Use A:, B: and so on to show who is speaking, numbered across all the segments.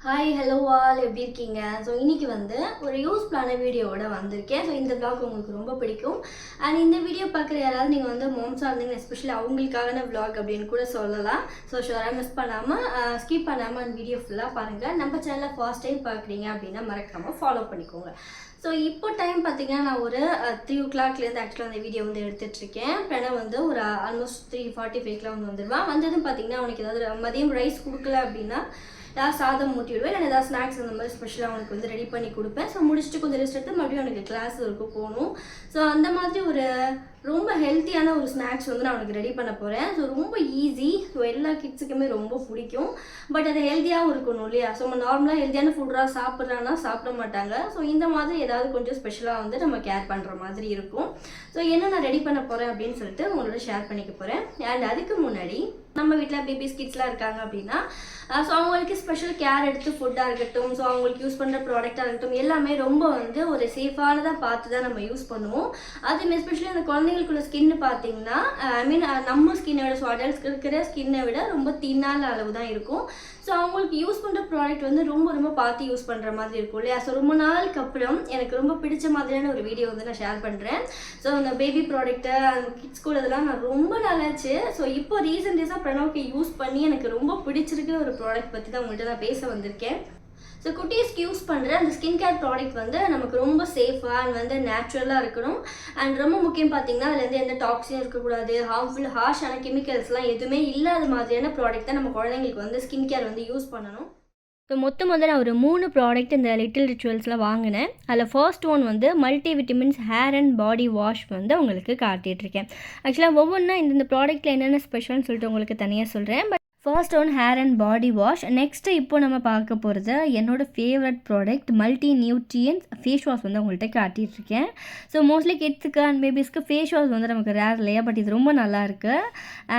A: Hi hello all எப்படி இருக்கீங்க? So இன்றைக்கி வந்து ஒரு யூஸ்ஃபுல்லான வீடியோவோட வந்திருக்கேன். ஸோ இந்த vlog உங்களுக்கு ரொம்ப பிடிக்கும். அண்ட் இந்த வீடியோ பார்க்குற யாராவது நீங்கள் வந்து மோம்ஸாக இருந்தீங்கன்னா எஸ்பெஷலி அவங்களுக்கான vlog அப்படின்னு கூட சொல்லலாம். ஸோ ஷுவராக மிஸ் பண்ணாமல் ஸ்கிப் பண்ணாமல் அந்த வீடியோ ஃபுல்லாக பாருங்கள். நம்ம சேனலை ஃபர்ஸ்ட் டைம் பார்க்குறீங்க அப்படின்னா மறக்காமல் ஃபாலோ பண்ணிக்கோங்க. ஸோ இப்போ டைம் பார்த்தீங்கன்னா நான் ஒரு 3 o'clockலேருந்து ஆக்சுவலாக அந்த வீடியோ வந்து எடுத்துகிட்ருக்கேன். பிரணவ் வந்து ஒரு ஆல்மோஸ்ட் 3:45 வந்து வந்துடுவான். வந்ததும் பார்த்தீங்கன்னா அவனுக்கு ஏதாவது மதியம் ரைஸ் கொடுக்கல அப்படின்னா ஏதாவது சாதம் ஊட்டி விடுவேன், இல்லை ஏதாவது ஸ்நாக்ஸ் அந்த மாதிரி ஸ்பெஷலாக அவனுக்கு வந்து ரெடி பண்ணி கொடுப்பேன். ஸோ முடிச்சுட்டு கொஞ்சம் ரெஸ்ட் எடுத்து மறுபடியும் அவனுக்கு கிளாஸ் இருக்கும் போகணும். ஸோ அந்த மாதிரி ஒரு ரொம்ப ஹெல்த்தியான ஒரு ஸ்நாக்ஸ் வந்து நான் அவனுக்கு ரெடி பண்ண போகிறேன். ஸோ ரொம்ப ஈஸி. ஸோ எல்லா கிட்ஸுக்குமே ரொம்ப பிடிக்கும். பட் அது ஹெல்த்தியாகவும் இருக்கணும் இல்லையா? ஸோ நம்ம நார்மலாக ஹெல்த்தியான ஃபுட்டாக சாப்பிட்றான்னா சாப்பிட மாட்டாங்க. ஸோ இந்த மாதிரி ஏதாவது கொஞ்சம் ஸ்பெஷலாக வந்து நம்ம கேர் பண்ணுற மாதிரி இருக்கும். ஸோ என்ன நான் ரெடி பண்ண போகிறேன் அப்படின்னு சொல்லிட்டு உங்களோட ஷேர் பண்ணிக்க போகிறேன். அண்ட் அதுக்கு முன்னாடி நம்ம வீட்டில் பேபிஸ் கிட்ஸ்லாம் இருக்காங்க அப்படின்னா ஸோ அவங்களுக்கு ஸ்பெஷல் கேர் எடுத்து ஃபுட்டாக இருக்கட்டும், ஸோ அவங்களுக்கு யூஸ் பண்ணுற ப்ராடக்டாக இருக்கட்டும், எல்லாமே ரொம்ப வந்து ஒரு சேஃபானதாக பார்த்து தான் நம்ம யூஸ் பண்ணுவோம். அதுவும் எஸ்பெஷலி அந்த குழந்தைங்களுக்குள்ள ஸ்கின்னு பார்த்தீங்கன்னா ஐ மீன் நம்ம ஸ்கின்னை விட, ஸோ அடல்ட்ஸ்க்கு இருக்கிற ஸ்கின்னை விட ரொம்ப தின்னான அளவு தான் இருக்கும். ஸோ அவங்களுக்கு யூஸ் பண்ணுற ப்ராடக்ட் வந்து ரொம்ப பார்த்து யூஸ் பண்ணுற மாதிரி இருக்கும் இல்லையா? ஸோ ரொம்ப நாளுக்கு அப்புறம் எனக்கு ரொம்ப பிடிச்ச மாதிரியான ஒரு வீடியோ வந்து நான் ஷேர் பண்ணுறேன். ஸோ அந்த பேபி ப்ராடக்ட்டை அந்த கிட்ஸ் கூட இதெல்லாம் நான் ரொம்ப நாளாச்சு. ஸோ இப்போ ரீசன்ட் டேஸாக பிரணவுக்கு யூஸ் பண்ணி எனக்கு ரொம்ப பிடிச்சிருக்கிற ஒரு ப்ராடக்ட் பற்றி தான் உங்கள்கிட்ட நான் பேச வந்திருக்கேன். ஸோ குட்டீஸ்க்கு யூஸ் பண்ணுற அந்த ஸ்கின் கேர் ப்ராடக்ட் வந்து நமக்கு ரொம்ப சேஃபாக அண்ட் வந்து நேச்சுரலாக இருக்கணும். அண்ட் ரொம்ப முக்கியம் பார்த்தீங்கன்னா அதுலேருந்து எந்த டாக்ஸினும் இருக்கக்கூடாது, ஹார்ம்ஃபுல் ஹார்ஷான கெமிக்கல்ஸ்லாம் எதுவுமே இல்லாத மாதிரியான ப்ராடக்ட் தான் நம்ம குழந்தைங்களுக்கு வந்து ஸ்கின் கேர் வந்து யூஸ் பண்ணணும். ஸோ மொத்தம் நான் ஒரு 3 ப்ராடக்ட் இந்த லிட்டில் ரிச்சுவல்ஸில் வாங்கினேன். அதில் ஃபர்ஸ்ட் ஒன் வந்து multi vitamins hair and body wash வந்து உங்களுக்கு காட்டிகிட்ருக்கேன். ஆக்சுவலாக ஒவ்வொன்றா இந்த ப்ராடக்ட்டில் என்னென்ன ஸ்பெஷல்னு சொல்லிட்டு உங்களுக்கு தனியாக சொல்கிறேன். First one hair and body wash. Next இப்போ நம்ம பார்க்க போகிறது என்னோடய favourite product multi nutrients face wash வந்து உங்கள்கிட்ட காட்டிகிட்ருக்கேன். ஸோ மோஸ்ட்லி கிட்ஸுக்கு அண்ட் பேபிஸ்க்கு ஃபேஸ் வாஷ் வந்து நமக்கு ரேர் இல்லையா, பட் இது ரொம்ப நல்லாயிருக்கு.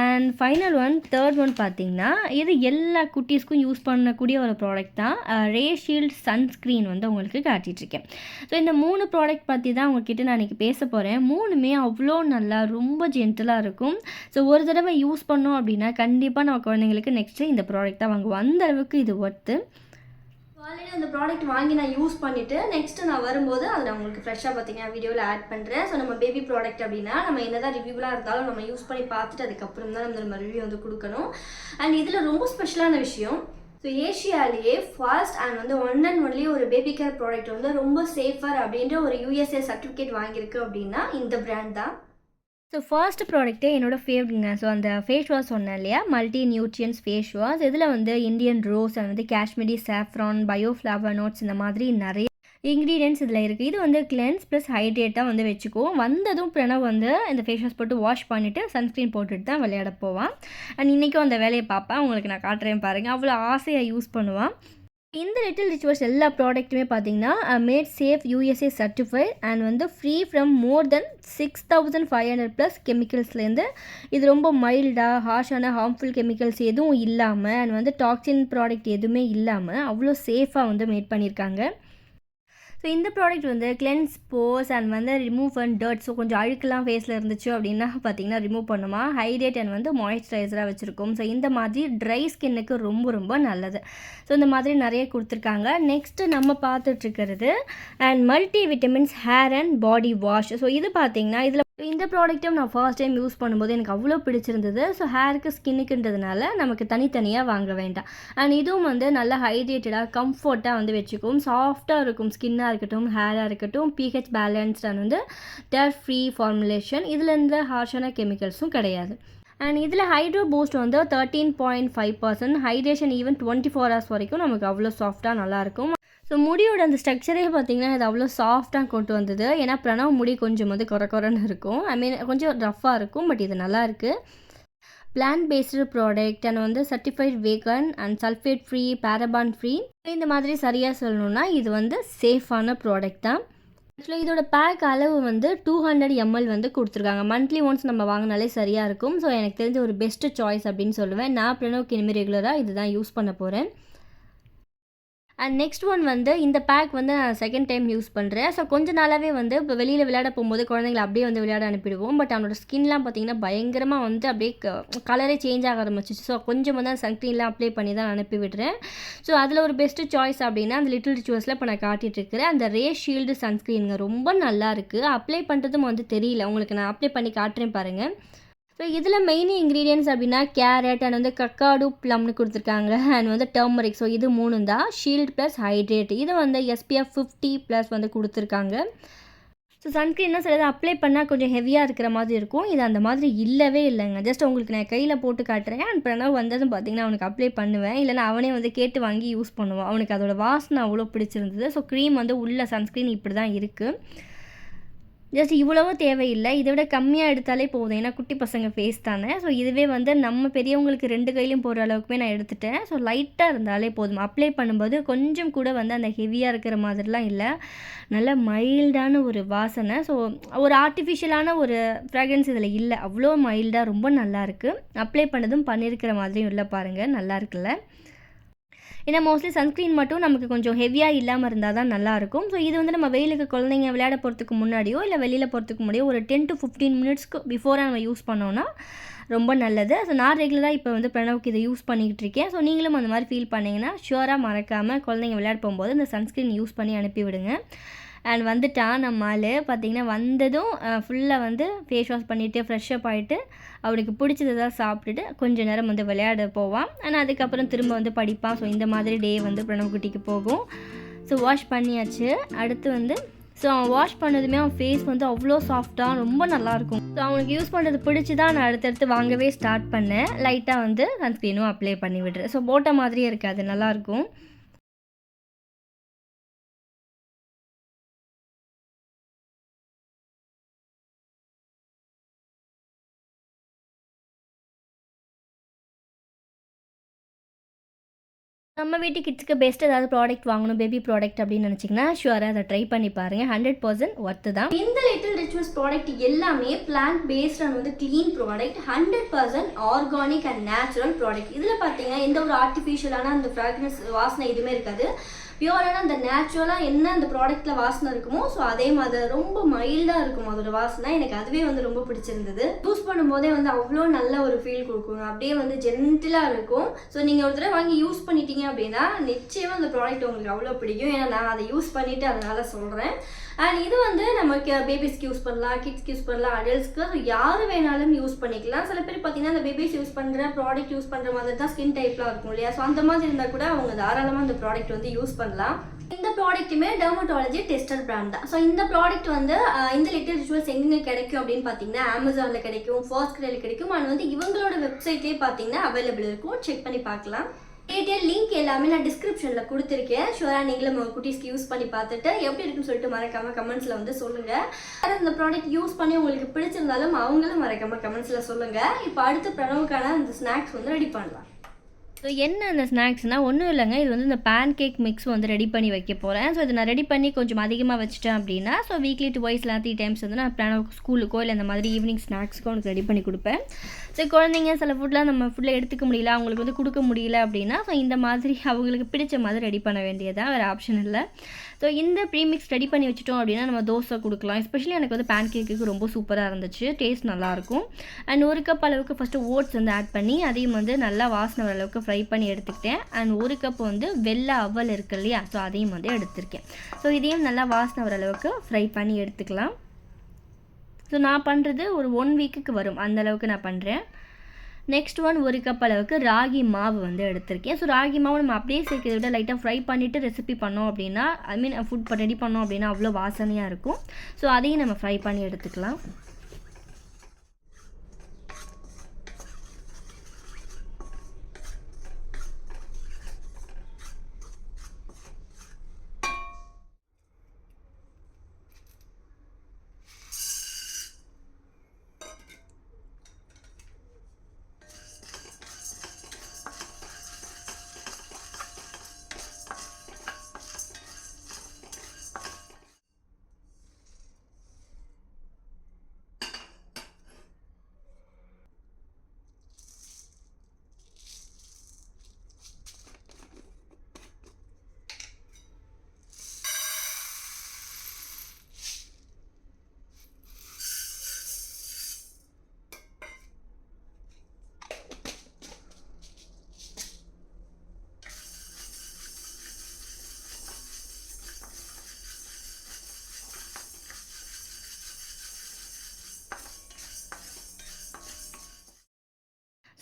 A: And final one third one பார்த்திங்கன்னா இது எல்லா குட்டீஸ்க்கும் யூஸ் பண்ணக்கூடிய ஒரு ப்ராடக்ட் தான், ரே ஷீல்ட் சன்ஸ்க்ரீன் வந்து உங்களுக்கு காட்டிகிட்ருக்கேன். ஸோ இந்த 3 ப்ராடக்ட் பற்றி தான் உங்கள்கிட்ட நான் இன்றைக்கி பேச போகிறேன். 3மே அவ்வளோ நல்லா ரொம்ப ஜென்டலாக இருக்கும். ஸோ ஒரு தடவை யூஸ் பண்ணோம் அப்படின்னா கண்டிப்பாக நம்ம குழந்தைங்களுக்கு நெக்ஸ்ட்டு இந்த ப்ராடக்ட் தான் வாங்குவோம். அந்த அளவுக்கு இது ஒர்த்து. ஆல்ரெடி அந்த ப்ராடக்ட் வாங்கி நான் யூஸ் பண்ணிவிட்டு நெக்ஸ்ட்டு நான் வரும்போது அதை நான் உங்களுக்கு ஃப்ரெஷ்ஷாக பார்த்தீங்கன்னா வீடியோவில் ஆட் பண்ணுறேன். ஸோ நம்ம பேபி ப்ராடக்ட் அப்படின்னா நம்ம என்ன தான் ரிவ்யூலாம் இருந்தாலும் நம்ம யூஸ் பண்ணி பார்த்துட்டு அதுக்கப்புறம் தான் நம்ம ரிவ்யூ வந்து கொடுக்கணும். அண்ட் இதில் ரொம்ப ஸ்பெஷலான விஷயம், ஸோ ஏஷியாலேயே ஃபர்ஸ்ட் அண்ட் வந்து ஒன் அண்ட் ஒன்லி ஒரு பேபி கேர் ப்ராடக்ட் வந்து ரொம்ப சேஃபர் அப்படின்ற ஒரு USA சர்டிஃபிகேட் வாங்கியிருக்கு அப்படின்னா இந்த பிராண்ட் தான். ஸோ ஃபர்ஸ்ட் ப்ராடக்ட்டே என்னோடய ஃபேவரட்ங்க. ஸோ அந்த ஃபேஸ் வாஷ் சொன்னேன் இல்லையா, மல்டி நியூட்ரியன்ஸ் ஃபேஸ் வாஷ். இதில் வந்து இந்தியன் ரோஸ் அண்ட் வந்து காஷ்மீரி சாஃப்ரான், பயோஃப்ளவர் நோட்ஸ் இந்த மாதிரி நிறைய இன்க்ரீடியன்ட்ஸ் இதில் இருக்குது. இது வந்து கிளென்ஸ் ப்ளஸ் ஹைட்ரேட்டாக வந்து வச்சுக்குவோம். வந்ததும் பிரணவ் வந்து இந்த ஃபேஸ் வாஷ் போட்டு வாஷ் பண்ணிவிட்டு சன்ஸ்க்ரீன் போட்டுட்டு தான் விளையாட போவான். அண்ட் இன்றைக்கும் அந்த வேலையை பார்ப்பேன், உங்களுக்கு நான் காட்டுறேன் பாருங்கள். அவ்வளோ ஆசையாக யூஸ் பண்ணுவான். இந்த லிட்டில் ரிச்சுவல்ஸ் எல்லா ப்ராடக்ட்டுமே பார்த்தீங்கன்னா mat safe USA certified and வந்து ஃப்ரீ ஃப்ரம் மோர் தென் 6500+ கெமிக்கல்ஸ்லேருந்து. இது ரொம்ப மைல்டாக ஹார்ஷான ஹார்ம்ஃபுல் கெமிக்கல்ஸ் எதுவும் இல்லாமல் அண்ட் வந்து டாக்ஸின் ப்ராடக்ட் எதுவுமே இல்லாமல் அவ்வளோ சேஃபாக வந்து மேட் பண்ணியிருக்காங்க. ஸோ இந்த ப்ராடக்ட் வந்து கிளென்ஸ் போர்ஸ் அண்ட் வந்து ரிமூவ் அண்ட் டர்ட். ஸோ கொஞ்சம் அழுக்கெல்லாம் ஃபேஸில் இருந்துச்சு அப்படின்னா பார்த்தீங்கன்னா ரிமூவ் பண்ணுமா, ஹைட்ரேட் அண்ட் வந்து மாய்ஸ்சரைசராக வச்சுருக்கோம். ஸோ இந்த மாதிரி ட்ரை ஸ்கின்னுக்கு ரொம்ப நல்லது. ஸோ இந்த மாதிரி நிறைய கொடுத்துருக்காங்க. நெக்ஸ்ட்டு நம்ம பார்த்துட்ருக்கிறது and multi vitamins hair and body wash. So இது பார்த்திங்கன்னா இதில் இந்த ப்ராடக்ட்டும் நான் ஃபர்ஸ்ட் டைம் யூஸ் பண்ணும்போது எனக்கு அவ்வளோ பிடிச்சிருந்தது. ஸோ ஹேருக்கு ஸ்கின்னுக்குன்றதுனால நமக்கு தனித்தனியாக வாங்க வேண்டாம். அண்ட் இதுவும் வந்து நல்லா ஹைட்ரேட்டடாக கம்ஃபர்ட்டாக வந்து வச்சுக்கும். சாஃப்டாக இருக்கும், ஸ்கின்னாக இருக்கட்டும் ஹேராக இருக்கட்டும். pH பேலன்ஸ்ட் அண்ட் வந்து டர் ஃப்ரீ ஃபார்முலேஷன். இதில் எந்த ஹார்ஷான கெமிக்கல்ஸும் கிடையாது. அண்ட் இதில் ஹைட்ரோ பூஸ்ட் வந்து 13.5%, ஹைட்ரேஷன் ஈவன் 24 hours வரைக்கும் நமக்கு அவ்வளோ சாஃப்டாக நல்லாயிருக்கும். ஸோ முடியோட அந்த ஸ்ட்ரக்சரே பார்த்திங்கன்னா இது அவ்வளோ சாஃப்டாக கொண்டு வந்தது. ஏன்னா பிரணவ் முடி கொஞ்சம் வந்து குறைன்னு இருக்கும், ஐ மீன் கொஞ்சம் ரஃப்பாக இருக்கும். பட் இது நல்லா இருக்குது. பிளான்ட் பேஸ்டு ப்ராடக்ட் அண்ட் வந்து certified vegan and sulphate free, paraben free. இந்த மாதிரி சரியாக சொல்லணுன்னா இது வந்து சேஃபான ப்ராடக்ட் தான். ஆக்சுவலாக இதோட பேக் அளவு வந்து 200 ml வந்து கொடுத்துருக்காங்க. மந்த்லி ஒன்ஸ் நம்ம வாங்கினாலே சரியாக இருக்கும். ஸோ எனக்கு தெரிஞ்ச ஒரு பெஸ்ட்டு சாய்ஸ் அப்படின்னு சொல்லுவேன். நான் பிரணவுக்கு இனிமேல் ரெகுலராக இது தான் யூஸ் பண்ண போகிறேன். அண்ட் நெக்ஸ்ட் ஒன் வந்து இந்த பேக் வந்து நான் செகண்ட் டைம் யூஸ் பண்ணுறேன். ஸோ கொஞ்ச நாளாகவே வந்து இப்போ வெளியில் விளையாட போகும்போது குழந்தைங்கள அப்படியே வந்து விளையாட அனுப்பிடுவோம். பட் அவனோட ஸ்கின்லாம் பார்த்திங்கன்னா பயங்கரமாக வந்து அப்படியே கலரே சேஞ்ச் ஆக ஆரம்பிச்சிச்சு. ஸோ கொஞ்சம் வந்து அந்த சன்ஸ்க்ரீன்லாம் அப்ளை பண்ணி தான் அனுப்பி விடுறேன். ஸோ அதில் ஒரு பெஸ்ட்டு சாய்ஸ் அப்படின்னா அந்த லிட்டில் ரிச்சுவல்ஸில் இப்போ நான் காட்டிகிட்ருக்கிறேன் அந்த ரே ஷீல்டு சன்ஸ்க்ரீனுங்க ரொம்ப நல்லா இருக்குது. அப்ளை பண்ணுறதும் வந்து தெரியல, உங்களுக்கு நான் அப்ளை பண்ணி காட்டுறேன் பாருங்கள். ஸோ இதில் மெயின் இன்க்ரீடியன்ஸ் அப்படின்னா கேரட் அண்ட் வந்து கக்காடு ப்ளம்னு கொடுத்துருக்காங்க அண்ட் வந்து டர்மரிக். ஸோ இது 3 தான். ஷீல்டு ப்ளஸ் ஹைட்ரேட், இது வந்து SPF 50 ப்ளஸ் வந்து கொடுத்துருக்காங்க. ஸோ சன்ஸ்க்ரீன்னா சிலது அப்ளை பண்ணால் கொஞ்சம் ஹெவியாக இருக்கிற மாதிரி இருக்கும். இது அந்த மாதிரி இல்லவே இல்லைங்க. ஜஸ்ட் உங்களுக்கு நான் கையில் போட்டு காட்டுறேன். அண்ட் பிறகு வந்ததும் பார்த்திங்கன்னா அவனுக்கு அப்ளை பண்ணுவேன், இல்லைனா அவனே வந்து கேட்டு வாங்கி யூஸ் பண்ணுவான். அவனுக்கு அதோட வாசனை அவ்வளோ பிடிச்சிருந்தது. ஸோ க்ரீம் வந்து உள்ள சன்ஸ்க்ரீன் இப்படி தான் இருக்குது. ஜஸ்ட் இவ்வளவோ தேவையில்லை, இதை விட கம்மியாக எடுத்தாலே போதும். ஏன்னா குட்டி பசங்க ஃபேஸ் தானே. ஸோ இதுவே வந்து நம்ம பெரியவங்களுக்கு 2 கையிலையும் போகிற அளவுக்குமே நான் எடுத்துட்டேன். ஸோ லைட்டாக இருந்தாலே போதும். அப்ளை பண்ணும்போது கொஞ்சம் கூட வந்து அந்த ஹெவியாக இருக்கிற மாதிரிலாம் இல்லை, நல்ல மைல்டான ஒரு வாசனை. ஸோ ஒரு ஆர்டிஃபிஷியலான ஒரு ஃப்ராக்ரன்ஸ் இதில் இல்லை, அவ்வளோ மைல்டாக ரொம்ப நல்லாயிருக்கு. அப்ளை பண்ணதும் பண்ணியிருக்கிற மாதிரியும் இல்லை பாருங்கள், நல்லா இருக்குல்ல. ஏன்னா மோஸ்ட்லி சன்ஸ்க்ரீன் மட்டும் நமக்கு கொஞ்சம் ஹெவியாக இல்லாமல் இருந்தால் தான் நல்லாயிருக்கும். ஸோ இது வந்து நம்ம வெயிலுக்கு குழந்தைங்க விளையாட போகிறதுக்கு முன்னாடியோ இல்லை வெளியில் போகிறதுக்கு முன்னாடியோ ஒரு 10 to 15 மினிட்ஸ்க்கு பிஃபோராக நம்ம யூஸ் பண்ணோன்னா ரொம்ப நல்லது. ஸோ நான் ரெகுலராக இப்போ வந்து பிரணவுக்கு இதை யூஸ் பண்ணிக்கிட்டு இருக்கேன். ஸோ நீங்களும் அந்த மாதிரி ஃபீல் பண்ணிங்கன்னா ஷுவராக மறக்காமல் குழந்தைங்க விளையாட போகும்போது இந்த சன்ஸ்க்ரீன் யூஸ் பண்ணி அனுப்பிவிடுங்க. அண்ட் வந்துட்டான் நம்ம ஆள். பார்த்திங்கன்னா வந்ததும் ஃபுல்லாக வந்து ஃபேஸ் வாஷ் பண்ணிவிட்டு ஃப்ரெஷ்ஷப் ஆகிட்டு அவனுக்கு பிடிச்சதான் சாப்பிட்டுட்டு கொஞ்சம் நேரம் வந்து விளையாட போவான். ஆனால் அதுக்கப்புறம் திரும்ப வந்து படிப்பான். ஸோ இந்த மாதிரி டே வந்து பிரணவ் குட்டிக்கு போகும். ஸோ வாஷ் பண்ணியாச்சு. அடுத்து வந்து ஸோ அவன் வாஷ் பண்ணதுமே அவன் ஃபேஸ் வந்து அவ்வளோ சாஃப்டாக ரொம்ப நல்லாயிருக்கும். ஸோ அவனுக்கு யூஸ் பண்ணுறது பிடிச்சி தான் நான் அடுத்தடுத்து வாங்கவே ஸ்டார்ட் பண்ணேன். லைட்டாக வந்து சன்ஸ்க்ரீனும் அப்ளை பண்ணி விடுறேன். ஸோ போட்ட மாதிரியே இருக்காது, நல்லாயிருக்கும். நம்ம வீட்டு கிட்ஸுக்கு பெஸ்ட் ஏதாவது ப்ராடக்ட் வாங்கணும், பேபி ப்ராடக்ட் அப்படின்னு நினச்சிங்கன்னா ஷுவராக அதை ட்ரை பண்ணி பாருங்கள். 100% ஒர்த்து தான். இந்த லிட்டில் ரிச்சுவல்ஸ் ப்ராடக்ட் எல்லாமே பிளான்ட் பேஸ்ட் அண்ட் வந்து clean product, 100% organic and natural product. இதில் பார்த்தீங்கன்னா எந்த ஒரு ஆர்டிஃபிஷியலான அந்த ஃப்ராக்ரன்ஸ் வாசனை எதுவுமே இருக்காது. பியூரான அந்த நேச்சுரலாக என்ன அந்த ப்ராடக்ட்டில் வாசனை இருக்குமோ ஸோ அதே மாதிரி ரொம்ப மைல்டாக இருக்கும் அதோட வாசனை. எனக்கு அதுவே வந்து ரொம்ப பிடிச்சிருந்தது. யூஸ் பண்ணும்போதே வந்து அவ்வளோ நல்ல ஒரு ஃபீல் கொடுக்கும், அப்படியே வந்து ஜென்டிலாக இருக்கும். ஸோ நீங்கள் ஒரு தடவை வாங்கி யூஸ் பண்ணிட்டீங்க அப்படின்னா நிச்சயமாக அந்த ப்ராடக்ட் உங்களுக்கு அவ்வளோ பிடிக்கும். ஏன்னா நான் அதை யூஸ் பண்ணிவிட்டு அதனால் சொல்கிறேன். அண்ட் இது வந்து நமக்கு பேபிஸ்க்கு யூஸ் பண்ணலாம், கிட்ஸ்க்கு யூஸ் பண்ணலாம், அடல்ட்ஸ்க்கு யார் வேணாலும் யூஸ் பண்ணிக்கலாம். சில பேர் பார்த்தீங்கன்னா அந்த பேபிஸ் யூஸ் பண்ணுற ப்ராடக்ட் யூஸ் பண்ணுற மாதிரி தான் ஸ்கின் டைப்லாம் இருக்கும் இல்லையா. ஸோ அந்த மாதிரி இருந்தால் கூட அவங்க தாராளமாக அந்த ப்ராடக்ட் வந்து யூஸ் பண்ணலாம். இந்த ப்ராடக்ட்டுமே டெர்மட்டாலஜி டெஸ்டட் பிராண்ட் தான். ஸோ இந்த ப்ராடக்ட் வந்து இந்த லிட்டில் ரிச்சுவல்ஸ் எங்கே கிடைக்கும் அப்படின்னு பார்த்தீங்கன்னா அமேசானில் கிடைக்கும், ஃபர்ஸ்ட் கிரையில் கிடைக்கும். அண்ட் வந்து இவங்களோட வெப்சைட்லேயே பார்த்தீங்கன்னா அவைலபிள் இருக்கும், செக் பண்ணி பார்க்கலாம். டீட்டெயில் லிங்க் எல்லாமே நான் டிஸ்கிரிப்ஷனில் கொடுத்துருக்கேன். ஷுவராக நீங்களும் உங்கள் குட்டீஸ்க்கு யூஸ் பண்ணி பார்த்துட்டு எப்படி இருக்குன்னு சொல்லிட்டு மறக்காமல் கமெண்ட்ஸில் வந்து சொல்லுங்கள். இந்த ப்ராடக்ட் யூஸ் பண்ணி உங்களுக்கு பிடிச்சிருந்தாலும் அவங்களும் மறக்காமல் கமெண்ட்ஸில் சொல்லுங்கள். இப்போ அடுத்த பிரணவுக்கான அந்த ஸ்நாக்ஸ் வந்து ரெடி பண்ணலாம். ஸோ என்ன அந்த ஸ்நாக்ஸ்னால் ஒன்றும் இல்லைங்க, இது வந்து இந்த பேன் கேக் மிக்ஸ் வந்து ரெடி பண்ணி வைக்க போகிறேன். ஸோ இதை நான் ரெடி பண்ணி கொஞ்சம் அதிகமாக வச்சுட்டேன் அப்படின்னா ஸோ வீக்லி 2 இல்லை 3 டைம்ஸ் வந்து நான் பிளான் ஸ்கூலுக்கோ இல்லை இந்த மாதிரி ஈவினிங் ஸ்நாக்ஸ்க்கோ எனக்கு ரெடி பண்ணி கொடுப்பேன். ஸோ குழந்தைங்க சில ஃபுட்லாம் நம்ம ஃபுட்டில் எடுத்துக்க முடியல, அவங்களுக்கு வந்து கொடுக்க முடியல அப்படின்னா ஸோ இந்த மாதிரி அவங்களுக்கு பிடிச்ச மாதிரி ரெடி பண்ண வேண்டியதான், வேறு ஆப்ஷன் இல்லை. ஸோ இந்த ப்ரீமிக்ஸ் ரெடி பண்ணி வச்சுட்டோம் அப்படின்னா நம்ம தோசை கொடுக்கலாம். எஸ்பெஷலி எனக்கு வந்து பேன் கேக்குக்கு ரொம்ப சூப்பராக இருந்துச்சு, டேஸ்ட் நல்லாயிருக்கும். அண்ட் 1 கப் அளவுக்கு ஃபஸ்ட்டு ஓட்ஸ் வந்து ஆட் பண்ணி அதையும் வந்து நல்லா வாசனை வர அளவுக்கு ஃப்ரை பண்ணி எடுத்துக்கிட்டேன். அண்ட் 1 கப் வந்து வெள்ளை அவல் இருக்குது இல்லையா, ஸோ அதையும் வந்து எடுத்திருக்கேன். ஸோ இதையும் நல்லா வாசனை வர அளவுக்கு ஃப்ரை பண்ணி எடுத்துக்கலாம். ஸோ நான் பண்ணுறது ஒரு 1 வீக்குக்கு வரும், அந்தளவுக்கு நான் பண்ணுறேன். நெக்ஸ்ட் 1 கப் அளவுக்கு ராகி மாவு வந்து எடுத்திருக்கேன். ஸோ ராகி மாவு நம்ம அப்படியே சேர்க்கிறத விட லைட்டாக ஃப்ரை பண்ணிவிட்டு ரெசிபி பண்ணோம் அப்படின்னா ஃபுட் ரெடி பண்ணோம் அப்படின்னா அவ்வளோ வாசனையாக இருக்கும். ஸோ அதையும் நம்ம ஃப்ரை பண்ணி எடுத்துக்கலாம்.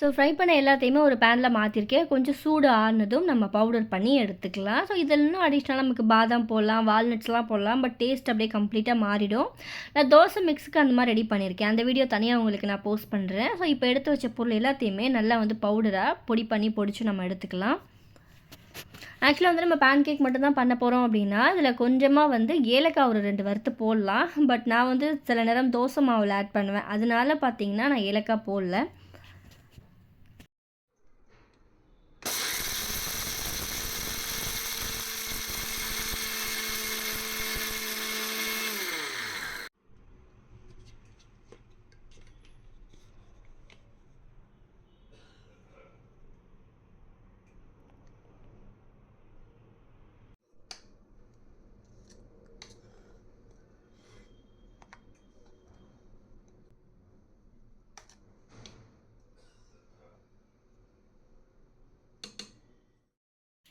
A: ஸோ ஃப்ரை பண்ண எல்லாத்தையுமே ஒரு பேனில் மாற்றிருக்கேன். கொஞ்சம் சூடு ஆறுனதும் நம்ம பவுடர் பண்ணி எடுத்துக்கலாம். ஸோ இதில் இன்னும் அடிஷ்னலாக நமக்கு பாதாம் போடலாம், வால்நட்ஸ்லாம் போடலாம். பட் டேஸ்ட் அப்படியே கம்ப்ளீட்டாக மாறிடும். நான் தோசை மிக்ஸுக்கு அந்த மாதிரி ரெடி பண்ணியிருக்கேன். அந்த வீடியோ தனியாக உங்களுக்கு நான் போஸ்ட் பண்ணுறேன். ஸோ இப்போ எடுத்து வச்ச பொருள் எல்லாத்தையுமே நல்லா வந்து பவுடராக பொடி பண்ணி பொடிச்சு நம்ம எடுத்துக்கலாம். ஆக்சுவலாக வந்து நம்ம பேன் கேக் மட்டும் தான் பண்ண போகிறோம் அப்படின்னா இதில் கொஞ்சமாக வந்து ஏலக்காய் ஒரு 2 வறுத்து போடலாம். பட் நான் வந்து சில நேரம் தோசை மாவில் ஆட் பண்ணுவேன். அதனால பார்த்தீங்கன்னா நான் ஏலக்காய் போடல.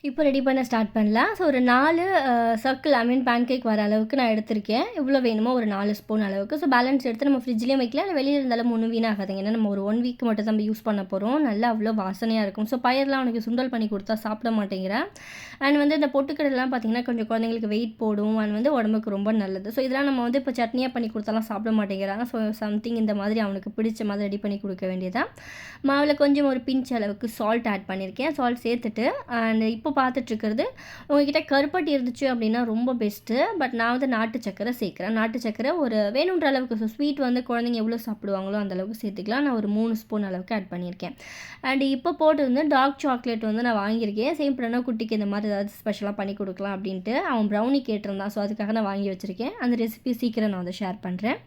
A: இப்போ ரெடி பண்ண ஸ்டார்ட் பண்ணலாம். ஸோ ஒரு 4 சர்க்கிள் பேன் கேக் வர அளவுக்கு நான் எடுத்திருக்கேன். எவ்வளோ வேணுமோ ஒரு 4 ஸ்பூன் அளவுக்கு. ஸோ பேலன்ஸ் எடுத்து நம்ம ஃப்ரிட்ஜ்லேயும் வைக்கலாம், இல்லை வெளியில் இருந்தாலும் ஒன்றும் வீணாகாதுங்க. ஏன்னா நம்ம ஒரு 1 வீக் மட்டும் தான் யூஸ் பண்ண போகிறோம். நல்லா அவ்வளோ வாசனையாக இருக்கும். ஸோ பயிரெலாம் அவனுக்கு சுண்டல் பண்ணி கொடுத்தா சாப்பிட மாட்டேங்கிறேன். அண்ட் வந்து இந்த பொட்டுக்கடலாம் பார்த்திங்கன்னா கொஞ்சம் குழந்தைங்களுக்கு வெயிட் போடும் அண்ட் வந்து உடம்புக்கு ரொம்ப நல்லது. ஸோ இதெல்லாம் நம்ம வந்து இப்போ சட்னியாக பண்ணி கொடுத்தாலாம் சாப்பிட மாட்டேங்கிறாங்க. ஸோ சம்திங் இந்த மாதிரி அவனுக்கு பிடிச்ச மாதிரி ரெடி பண்ணி கொடுக்க வேண்டியதான். மாவில் கொஞ்சம் ஒரு பிஞ்ச் அளவுக்கு சால்ட் ஆட் பண்ணியிருக்கேன். சால்ட் சேர்த்துட்டு அண்ட் இப்போ பார்த்துட்ருக்கிறது உங்கள்கிட்ட கருப்பட்டி இருந்துச்சு அப்படின்னா ரொம்ப பெஸ்ட்டு. பட் நான் வந்து நாட்டு சக்கரை சேர்க்குறேன். நாட்டு சக்கரை ஒரு வேணுன்ற அளவுக்கு. ஸோ ஸ்வீட் வந்து குழந்தைங்க எவ்வளோ சாப்பிடுவாங்களோ அந்த அளவுக்கு சேர்த்துக்கலாம். நான் ஒரு 3 ஸ்பூன் அளவுக்கு ஆட் பண்ணியிருக்கேன். அண்ட் இப்போ போட்டு வந்து டார்க் சாக்லேட் வந்து நான் வாங்கியிருக்கேன். சேம் பிரணவ் குட்டிக்கு இந்த மாதிரி ஏதாவது ஸ்பெஷலாக பண்ணி கொடுக்கலாம் அப்படின்ட்டு அவன் ப்ரௌனி கேட்டிருந்தான். ஸோ அதுக்காக நான் வாங்கி வச்சுருக்கேன். அந்த ரெசிபி சீக்கிரம் நான் வந்து ஷேர் பண்ணுறேன்.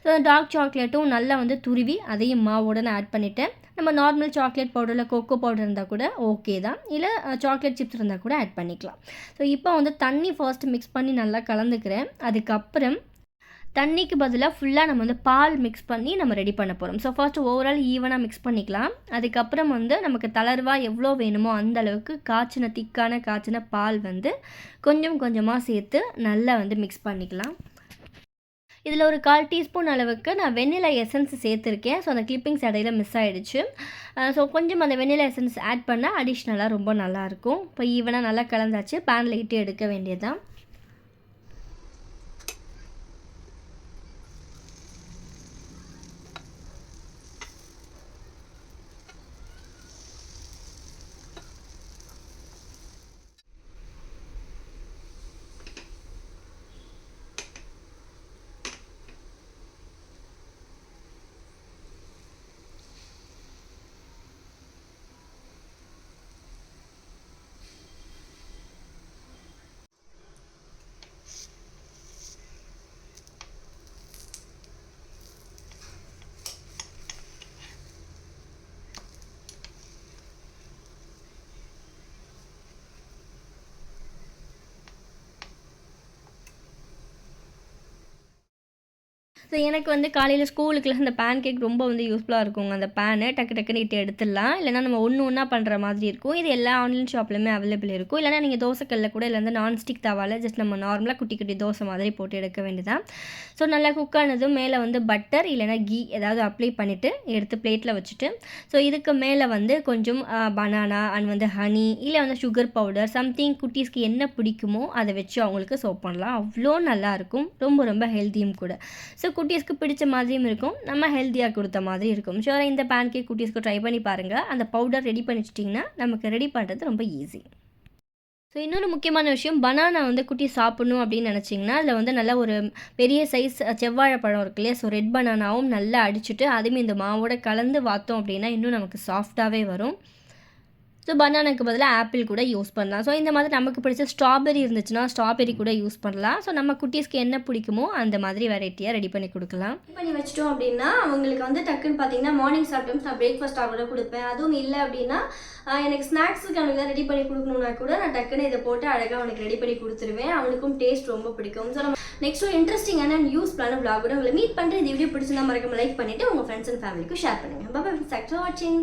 A: ஸோ டார்க் சாக்லேட்டும் நல்லா வந்து துருவி அதையும் மாவோட நான் ஆட் பண்ணிவிட்டேன். நம்ம நார்மல் சாக்லேட் பவுடரில் கொக்கோ பவுடர் இருந்தால் கூட ஓகே தான், இல்லை சாக்லேட் சிப்ஸ் இருந்தால் கூட ஆட் பண்ணிக்கலாம். ஸோ இப்போ வந்து தண்ணி ஃபர்ஸ்ட் மிக்ஸ் பண்ணி நல்லா கலந்துக்கிறேன். அதுக்கப்புறம் தண்ணிக்கு பதிலாக ஃபுல்லாக நம்ம வந்து பால் மிக்ஸ் பண்ணி நம்ம ரெடி பண்ண போகிறோம். ஸோ ஃபர்ஸ்ட் ஓவரால் ஈவனாக மிக்ஸ் பண்ணிக்கலாம். அதுக்கப்புறம் வந்து நமக்கு தளர்வாக எவ்வளோ வேணுமோ அந்த அளவுக்கு காய்ச்சின பால் வந்து கொஞ்சம் கொஞ்சமாக சேர்த்து நல்லா வந்து மிக்ஸ் பண்ணிக்கலாம். இதில் ஒரு 1/4 டீஸ்பூன் அளவுக்கு நான் வெண்ணிலா எசன்ஸ் சேர்த்துருக்கேன். ஸோ அந்த கிளிப்பிங்ஸ் இடையில மிஸ் ஆகிடுச்சு. ஸோ கொஞ்சம் அந்த வெண்ணிலா எசன்ஸ் ஆட் பண்ணால் அடிஷ்னலாக ரொம்ப நல்லாயிருக்கும். இப்போ ஈவனாக நல்லா கலந்தாச்சு. பேனில் இட்டு எடுக்க வேண்டியதுதான். ஸோ எனக்கு வந்து காலையில் ஸ்கூலுக்குலாம் அந்த பேன் கேக் ரொம்ப வந்து யூஸ்ஃபுல்லாக இருக்குங்க. அந்த பேனு டக்கு டக்குன்னு இட்டு எடுத்துடலாம். இல்லைனா நம்ம ஒன்றா பண்ணுற மாதிரி இருக்கும். இது எல்லா ஆன்லைன் ஷாப்லையுமே அவைலபிள் இருக்கும். இல்லைனா நீங்கள் தோசைக்கல்ல கூட இல்லை வந்து நான்ஸ்டிக் தவாவில் ஜஸ்ட் நம்ம நார்மலாக குட்டி குட்டி தோசை மாதிரி போட்டு எடுக்க வேண்டியதான். ஸோ நல்லா குக் ஆனதும் மேலே வந்து பட்டர் இல்லைனா கீ ஏதாவது அப்ளை பண்ணிவிட்டு எடுத்து பிளேட்டில் வச்சுட்டு ஸோ இதுக்கு மேலே வந்து கொஞ்சம் பனானா அண்ட் வந்து ஹனி இல்லை வந்து சுகர் பவுடர் சம்திங் குட்டீஸ்க்கு என்ன பிடிக்குமோ அதை வச்சு அவங்களுக்கு சர்வ் பண்ணலாம். அவ்வளோ நல்லாயிருக்கும். ரொம்ப ரொம்ப ஹெல்த்தியும் கூட. ஸோ குட்டீஸ்க்கு பிடிச்ச மாதிரியும் இருக்கும், நம்ம ஹெல்த்தியாக கொடுத்த மாதிரி இருக்கும். ஷோராக இந்த பேன் கேக் குட்டீஸ்க்கு ட்ரை பண்ணி பாருங்கள். அந்த பவுடர் ரெடி பண்ணி வச்சிட்டிங்கன்னா நமக்கு ரெடி பண்ணுறது ரொம்ப ஈஸி. ஸோ இன்னொரு முக்கியமான விஷயம், பனானா வந்து குட்டி சாப்பிடணும் அப்படின்னு நினச்சிங்கன்னா அதில் வந்து நல்லா ஒரு பெரிய சைஸ் செவ்வாழைப்பழம் இருக்கு இல்லையா, ஸோ ரெட் பனானாவும் நல்லா அடிச்சுட்டு அதுவுமே இந்த மாவோட கலந்து வாத்தோம் அப்படின்னா இன்னும் நமக்கு சாஃப்டாகவே வரும். ஸோ பனானாக்கு பதிலாக ஆப்பிள் கூட யூஸ் பண்ணலாம். ஸோ இந்த மாதிரி நமக்கு பிடிச்ச ஸ்ட்ராபெரி இருந்துச்சுன்னா ஸ்ட்ராபெரி கூட யூஸ் பண்ணலாம். ஸோ நம்ம குட்டீஸ்க்கு என்ன பிடிக்குமோ அந்த மாதிரி வெரைட்டியாக ரெடி பண்ணி கொடுக்கலாம். ரெடி பண்ணி வச்சிட்டோம் அப்படின்னா அவங்களுக்கு வந்து டக்குன்னு பார்த்தீங்கன்னா மார்னிங் சம்டைம்ஸ் நான் பிரேக்ஃபாஸ்ட்டாக கூட கொடுப்பேன். அதுவும் இல்லை அப்படின்னா எனக்கு ஸ்நாக்ஸுக்கு அவனுக்கு தான் ரெடி பண்ணி கொடுக்கணுன்னா கூட நான் டக்குன்னு இதை போட்டு அழகாக அவனுக்கு ரெடி பண்ணி கொடுத்துருவேன். அவனுக்கும் டேஸ்ட் ரொம்ப பிடிக்கும். ஸோ நம்ம நெக்ஸ்ட் ஒரு இன்ட்ரெஸ்டிங்கான யூஸ்ஃபுல்லான விளாக் கூட உங்களை மீட் பண்ணுறது. இந்த வீடியோ பிடிச்சிருந்தா மறக்காம லைக் பண்ணிவிட்டு உங்கள் ஃப்ரெண்ட்ஸ் அண்ட் ஃபேமிலிக்கு ஷேர் பண்ணுங்கள். பாய். தேங்க்ஸ் ஃபார் வாட்சிங்.